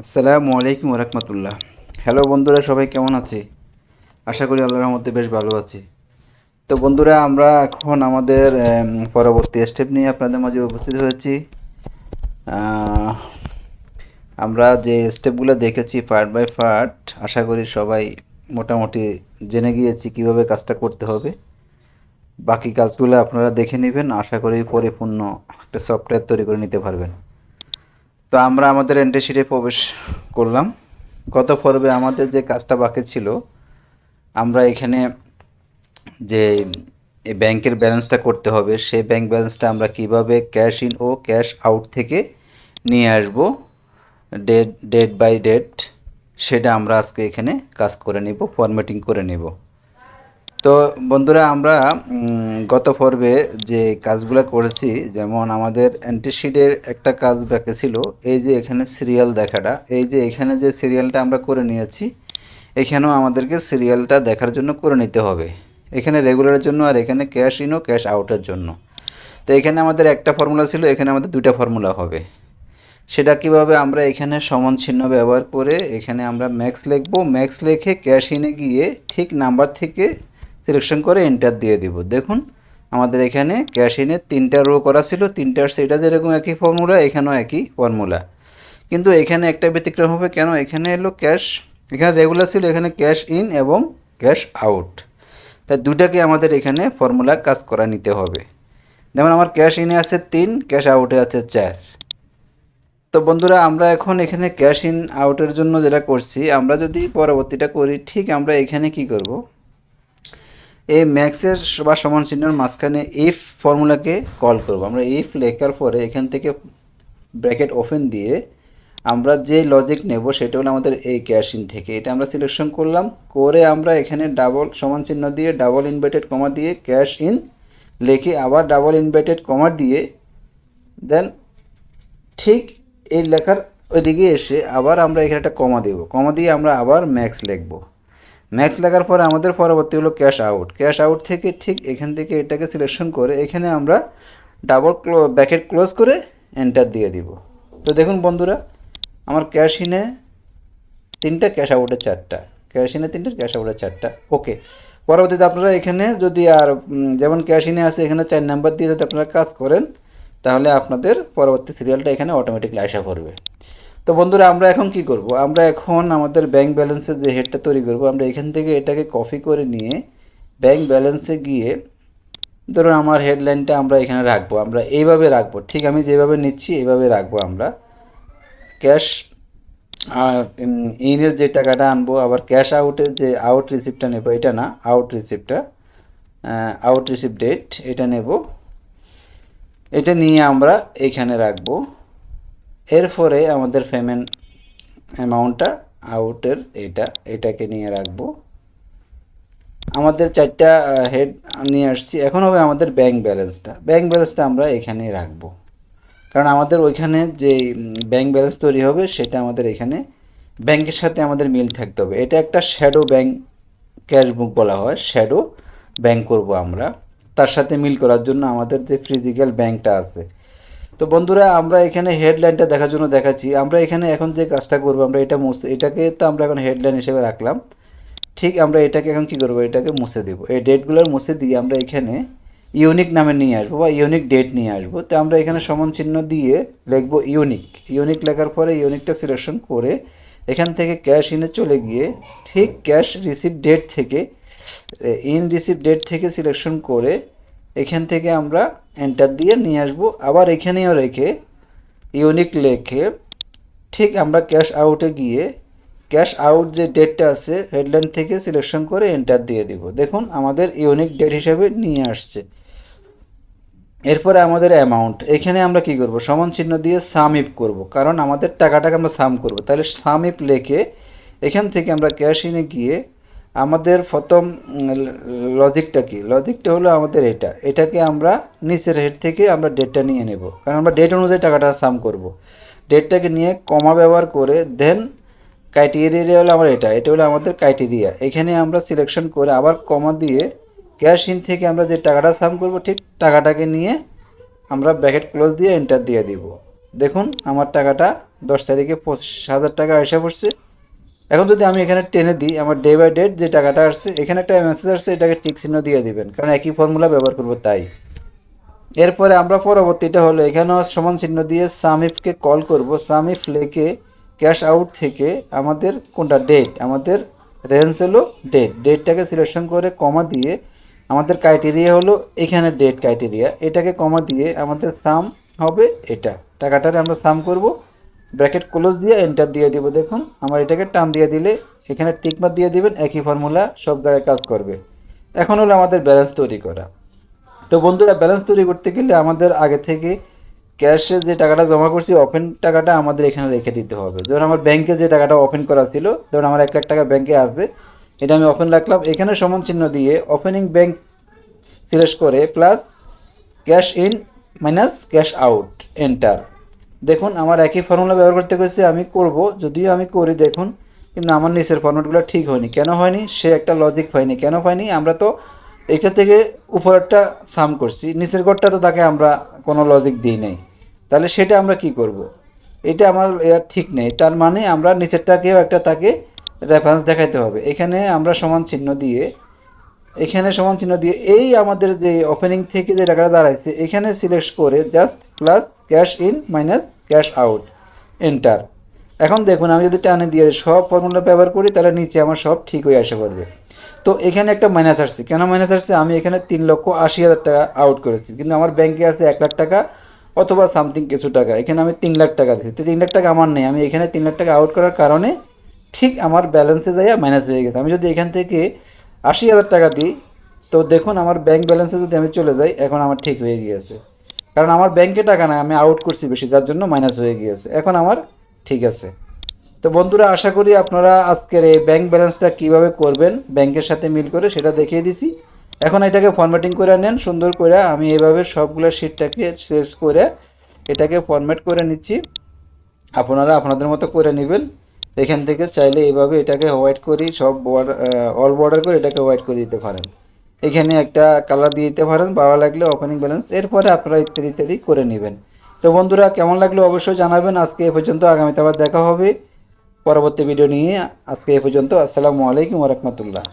আসসালামু আলাইকুম রহমতুল্লাহ। হ্যালো বন্ধুরা, সবাই কেমন আছে? আশা করি আল্লাহর রহমতে বেশ ভালো আছি। তো বন্ধুরা, আমরা এখন আমাদের পরবর্তী স্টেপ নিয়ে আপনাদের মাঝে উপস্থিত হয়েছি। আহ, আমরা যে স্টেপগুলো দেখেছি পার্ট বাই পার্ট, আশা করি সবাই মোটামুটি জেনে গিয়েছি কিভাবে কাজটা করতে হবে। বাকি কাজগুলো আপনারা দেখে নেবেন, আশা করি পরিপূর্ণ একটা সফটওয়্যার তৈরি করে নিতে পারবেন। তো আমরা আমাদের এন্ট্রি শিটে প্রবেশ করলাম। গত পর্বে আমাদের যে কাজটা বাকি ছিল, আমরা এখানে যে এই ব্যাংকের ব্যালেন্সটা করতে হবে, সেই ব্যাংক ব্যালেন্সটা আমরা কিভাবে ক্যাশ ইন ও ক্যাশ আউট থেকে নিয়ে আসব ডেট বাই ডেট, সেটা আমরা আজকে এখানে কাজ করে নিব, ফরম্যাটিং করে নিব। তো বন্ধুরা, আমরা গত পর্বে যে কাজগুলো করেছি, যেমন আমাদের অ্যান্টিশিডের একটা কাজ বাকি ছিল, এই যে এখানে সিরিয়াল দেখাটা, এই যে এখানে যে সিরিয়ালটা আমরা করে নিয়েছি, এখানেও আমাদেরকে সিরিয়ালটা দেখার জন্য করে নিতে হবে, এখানে রেগুলারের জন্য আর এখানে ক্যাশ ইন ও ক্যাশ আউটের জন্য। তো এখানে আমাদের একটা ফর্মুলা ছিল, এখানে আমাদের দুইটা ফর্মুলা হবে। সেটা কিভাবে, আমরা এখানে সমান চিহ্ন ব্যবহার করে এখানে আমরা ম্যাক্স লিখব, ম্যাক্স লিখে ক্যাশ ইনে গিয়ে ঠিক নাম্বার থেকে সিলেকশন করে এন্টার দিয়ে দিব। দেখুন আমাদের এখানে ক্যাশ ইনে 3টা রো করা ছিল, 3টার সেটা যেরকম একই ফর্মুলা, এখানেও একই ফর্মুলা। কিন্তু এখানে একটা ব্যতিক্রম হবে, কেন? এখানে এলো ক্যাশ, এখানে রেগুলার ছিল, এখানে ক্যাশ ইন এবং ক্যাশ আউট। তাই দুটাকে আমাদের এখানে ফর্মুলা কাজ করা নিতে হবে। যেমন আমার ক্যাশ ইনে আছে 3, ক্যাশ আউটে আছে 4। তো বন্ধুরা, আমরা এখন এখানে ক্যাশ ইন আউটের জন্য যেটা করছি, আমরা যদি পরবর্তীটা করি, ঠিক আমরা এখানে কি করব, এই ম্যাক্সের বা সমান চিহ্নের মাঝখানে ইফ ফর্মুলাকে কল করব। আমরা ইফ লেখার পরে এখান থেকে ব্র্যাকেট ওপেন দিয়ে আমরা যে লজিক নেব সেটা হলো আমাদের এই ক্যাশ ইন থেকে, এটা আমরা সিলেকশন করলাম, করে আমরা এখানে ডাবল সমান চিহ্ন দিয়ে ডাবল ইনভার্টেড কমা দিয়ে ক্যাশ ইন লিখে আবার ডাবল ইনভার্টেড কমা দিয়ে দেন ঠিক এই লেখার ওইদিকে এসে আবার আমরা এখানে একটা কমা দেব, কমা দিয়ে আমরা আবার ম্যাক্স লিখব। ম্যাক্স লেখার পরে আমাদের পরবর্তী হলো ক্যাশ আউট। ক্যাশ আউট থেকে ঠিক এখান থেকে এটাকে সিলেকশন করে এখানে আমরা ডাবল ব্র্যাকেট ক্লোজ করে এন্টার দিয়ে দিব। তো দেখুন বন্ধুরা, আমার ক্যাশ ইনে 3টা, ক্যাশ আউটে 4টা, ক্যাশ ইনে 3টা, ক্যাশ আউটে 4টা। ওকে, পরবর্তীতে আপনারা এখানে যদি আর যেমন ক্যাশ ইনে আছে এখানে 4 নাম্বার দিয়ে যদি আপনারা কাজ করেন, তাহলে আপনাদের পরবর্তী সিরিয়ালটা এখানে অটোমেটিকলি আসা পড়বে। তো বন্ধুরা, আমরা এখন কি করব, আমরা এখন আমাদের ব্যাংক ব্যালেন্সের যে হেডটা তৈরি করব, আমরা এখান থেকে এটাকে কপি করে নিয়ে ব্যাংক ব্যালেন্সে গিয়ে, ধরুন আমার হেডলাইনটা আমরা এখানে রাখবো, আমরা এইভাবে রাখবো, ঠিক আমি যেভাবে নিচ্ছি এইভাবে রাখবো। আমরা ক্যাশ ইনের যে টাকাটা আনবো, আবার ক্যাশ আউটের যে আউট রিসিপ্টটা নেব, এটা না, আউট রিসিপ্টটা, আউট রিসিপ্ট ডেট এটা নেব, এটা নিয়ে আমরা এইখানে রাখবো। এরপরে আমাদের পেমেন্ট অ্যামাউন্টটা আউটের এটাকে নিয়ে রাখবো। আমাদের 4টা হেড নিয়ে আসছি, এখন হবে আমাদের ব্যাংক ব্যালেন্সটা আমরা এখানেই রাখবো, কারণ আমাদের ওইখানে যে ব্যাংক ব্যালেন্স তৈরি হবে সেটা আমাদের এখানে ব্যাংকের সাথে আমাদের মিল থাকতে হবে। এটা একটা শ্যাডো ব্যাংক ক্যাশ বুক বলা হয়, শ্যাডো ব্যাংক করব আমরা, তার সাথে মিল করার জন্য আমাদের যে ফিজিক্যাল ব্যাংকটা আছে। তো বন্ধুরা, আমরা এখানে হেডলাইনটা দেখার জন্য দেখাচ্ছি। আমরা এখানে এখন যে কাজটা করবো, আমরা এটাকে তো আমরা এখন হেডলাইন হিসেবে রাখলাম, ঠিক আমরা এটাকে এখন কি করব, এটাকে মুছে দেব। এই ডেটগুলোর মুছে দিয়ে আমরা এখানে ইউনিক নামে নিয়ে আসবো বা ইউনিক ডেট নিয়ে আসবো। তো আমরা এখানে সমান চিহ্ন দিয়ে লিখবো ইউনিক লেখার পরে ইউনিকটা সিলেকশন করে এখান থেকে ক্যাশ ইনে চলে গিয়ে ঠিক ক্যাশ রিসিভ ডেট থেকে ইন রিসিভ ডেট থেকে সিলেকশন করে এখান থেকে আমরা এন্টার দিয়ে নিয়ে আসবো। আবার এখানেও রেখে ইউনিক লেখে ঠিক আমরা ক্যাশ আউটে গিয়ে ক্যাশ আউট যে ডেটটা আছে হেডলাইন থেকে সিলেকশন করে এন্টার দিয়ে দিব। দেখুন আমাদের ইউনিক ডেট হিসাবে নিয়ে আসছে। এরপরে আমাদের অ্যামাউন্ট, এখানে আমরা কি করব, সমান চিহ্ন দিয়ে সাম ইফ করব, কারণ আমাদের টাকাটাকে আমরা সাম করব। তাহলে সাম ইফ লেখে এখান থেকে আমরা ক্যাশ ইনে গিয়ে আমাদের প্রথম লজিকটা হলো আমাদের এটাকে আমরা নিচের হেড থেকে আমরা ডেটটা নিয়ে নেব, কারণ আমরা ডেট অনুযায়ী টাকাটা সাম করব। ডেটটাকে নিয়ে কমা ব্যবহার করে দেন ক্রাইটেরিয়া হলো আমার এটা হলো আমাদের ক্রাইটেরিয়া। এখানে আমরা সিলেকশন করে আবার কমা দিয়ে ক্যাশ ইন থেকে আমরা যে টাকাটা সাম করব ঠিক টাকাটাকে নিয়ে আমরা ব্র্যাকেট ক্লোজ দিয়ে এন্টার দিয়ে দিব। দেখুন আমার টাকাটা 10 তারিখে 25,000 টাকা আসা পড়ছে। এখন যদি আমি এখানে টেনে দিই আমার ডে বাই ডেট যে টাকাটা আসছে, এখানে একটা মেসেজ আসছে, এটাকে টিক চিহ্ন দিয়ে দিবেন, কারণ একই ফর্মুলা ব্যবহার করবো তাই। এরপরে আমরা পরবর্তীটা হলো এখানেও সমান চিহ্ন দিয়ে সামিফকে কল করব। সামিফ লেকে ক্যাশ আউট থেকে আমাদের কোনটা ডেট, আমাদের রেঞ্জ হলো ডেট, ডেটটাকে সিলেকশন করে কমা দিয়ে আমাদের ক্রাইটেরিয়া হলো এখানে ডেট ক্রাইটেরিয়া, এটাকে কমা দিয়ে আমাদের সাম হবে এটা, টাকাটারে আমরা সাম করব, ব্র্যাকেট ক্লোজ দিয়ে এন্টার দিয়ে দিব। দেখুন আমার এটাকে টান দিয়ে দিলে এখানে টিকমার্ক দিয়ে দিবেন, একই ফর্মুলা সব জায়গায় কাজ করবে। এখন হলো আমাদের ব্যালেন্স তৈরি করা। তো বন্ধুরা ব্যালেন্স তৈরি করতে গেলে আমাদের আগে থেকে ক্যাশে যে টাকাটা জমা করছি ওপেন টাকাটা আমাদের এখানে রেখে দিতে হবে। ধরুন আমার ব্যাংকে যে টাকাটা ওপেন করা ছিল, ধরুন আমার 1 লাখ টাকা ব্যাংকে আছে, এটা আমি ওপেন রাখলাম, এখানে সমান চিহ্ন দিয়ে ওপেনিং ব্যাংক সিলেক্ট করে plus cash in minus cash out enter. দেখুন আমার একই ফর্মুলা ব্যবহার করতে গেছে, আমি করব, যদিও আমি করি দেখুন, কিন্তু আমার নিচের ফর্মেটগুলো ঠিক হয়নি। কেন হয়নি? সে একটা লজিক পাইনি। কেন পাইনি? আমরা তো এইটা থেকে উপরেরটা সাম করছি, নিচের ঘরটা তো তাকে আমরা কোনো লজিক দিই নাই, তাহলে সেটা আমরা কি করব? এটা আমার ঠিক নেই, তার মানে আমরা নিচেরটাকেও একটা তাকে রেফারেন্স দেখাইতে হবে। এখানে আমরা সমান চিহ্ন দিয়ে, এখানে সমান চিহ্ন দিয়ে এই আমাদের যে ওপেনিং থেকে যে টাকাটা দাঁড়াইছে এখানে সিলেক্ট করে just plus cash in minus cash out enter. এখন দেখুন আমি যদি টানে দিয়ে সব ফর্মুলা ব্যবহার করি তাহলে নিচে আমার সব ঠিক হয়ে আসে পড়বে। তো এখানে একটা মাইনাস আসছে, কেন মাইনাস আসছে? আমি এখানে 3,80,000 টাকা আউট করেছি, কিন্তু আমার ব্যাংকে আছে 1 লাখ টাকা অথবা সামথিং কিছু টাকা, এখানে আমি 3 লাখ টাকা দিচ্ছি, তো 3 লাখ টাকা আমার নেই, আমি এখানে 3 লাখ টাকা আউট করার কারণে ঠিক আমার ব্যালেন্সে যাইয়া মাইনাস হয়ে গেছে। আমি যদি এখান থেকে 80,000 টাকা দিই, তো দেখুন আমার ব্যাংক ব্যালেন্সে যদি আমি চলে যাই এখন আমার ঠিক হয়ে গিয়েছে, কারণ আমার ব্যাংকে টাকা নাই, আমি আউট করছি বেশি, যার জন্য মাইনাস হয়ে গিয়েছে, এখন আমার ঠিক আছে। তো বন্ধুরা আশা করি আপনারা আজকের এই ব্যাংক ব্যালেন্সটা কিভাবে করবেন ব্যাংকের সাথে মিল করে সেটা দেখিয়ে দিছি। এখন এটাকে ফরম্যাটিং করে নেন সুন্দর করে, আমি এইভাবে সবগুলো শিটটাকে শেষ করে এটাকে ফরম্যাট করে নিচ্ছি, আপনারা আপনাদের মতো করে নেবেন। এখান থেকে চাইলে এইভাবে এটাকে হোয়াইট করি, সব বর্ডার অল বর্ডার করে এটাকে হোয়াইট করে দিতে পারেন, এখানে একটা কালার দিয়ে দিতে পারেন ভালো লাগলে ওপেনিং ব্যালেন্স, এরপরে আপনারা ইত্যাদি ইত্যাদি করে নেবেন। তো বন্ধুরা কেমন লাগলো অবশ্যই জানাবেন। আজকে এ পর্যন্ত, আগামীতে আবার দেখা হবে পরবর্তী ভিডিও নিয়ে। আজকে এ পর্যন্ত, আসসালামু আলাইকুম ওয়া রাহমাতুল্লাহ।